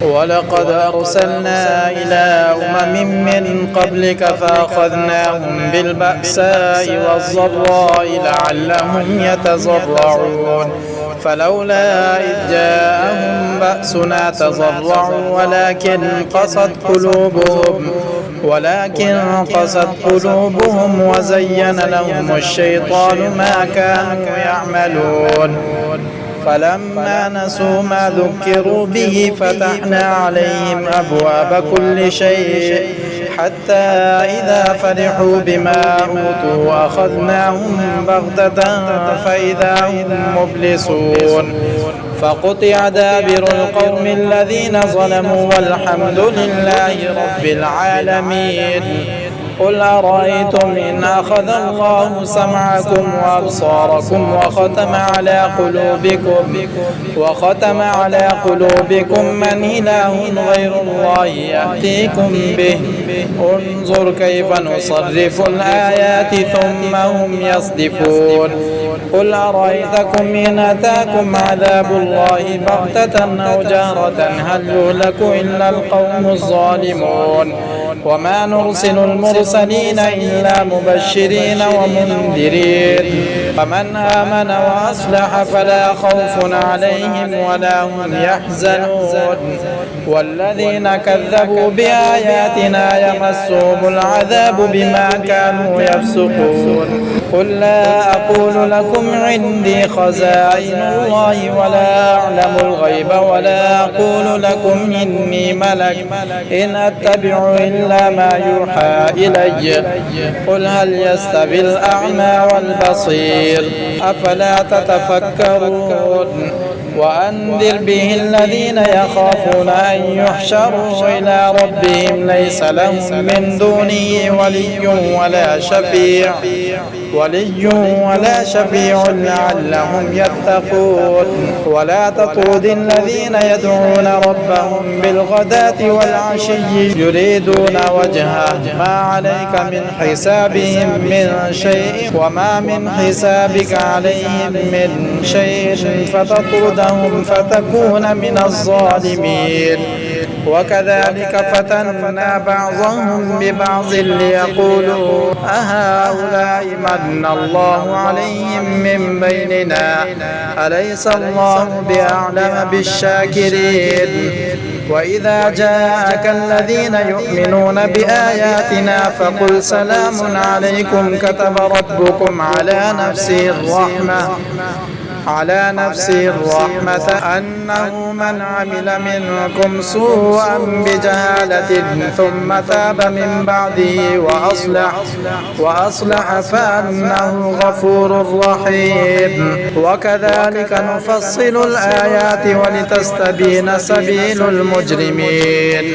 ولقد أرسلنا إلى أمم من قبلك فأخذناهم بالبأساء والضراء لعلهم يتضرعون فلولا إذ جاءهم بأسنا تضرعوا ولكن قست قلوبهم وزين لهم الشيطان ما كانوا يعملون فلما نسوا ما ذكروا به فتحنا عليهم أبواب كل شيء حتى إذا فرحوا بما أوتوا أخذناهم بغتة فإذا هم مبلسون فقطع دابر القوم الذين ظلموا والحمد لله رب العالمين قل أرأيتم إن أخذ الله سمعكم وأبصاركم وختم على قلوبكم من إله غير الله يأتيكم به انظر كيف نصرف الآيات ثم هم يصدفون قل أرأيتكم إن أتاكم عذاب الله بغتة أو جهرة هل يهلك إلا القوم الظالمون وما نرسل المرسلين إلا مبشرين ومنذرين فمن آمن وأصلح فلا خوف عليهم ولا هم يحزنون والذين كذبوا بآياتنا يمسهم العذاب بما كانوا يفسقون قل لا أقول لكم عندي خزائن الله ولا أعلم الغيب ولا أقول لكم إني ملك إن أتبع إلا ما يوحى إلي قل هل يستوي الأعمى والبصير أفلا تتفكرون وأنذر به الذين يخافون أن يحشروا إلى ربهم ليس لهم من دونه ولي ولا شفيع لعلهم يتقون ولا تطرد الذين يدعون ربهم بالغداة والعشي يريدون وجهه ما عليك من حسابهم من شيء وما من حسابك عليهم من شيء فتطردهم فتكون من الظالمين وكذلك فتنا بعضهم ببعض ليقولوا أهؤلاء من الله عليهم من بيننا أليس الله بأعلم بالشاكرين وإذا جاءك الذين يؤمنون بآياتنا فقل سلام عليكم كتب ربكم على نفسه الرحمة أنه من عمل منكم سوءا بجهالة ثم تاب من بعده وأصلح فأنه غفور رحيم وكذلك نفصل الآيات ولتستبين سبيل المجرمين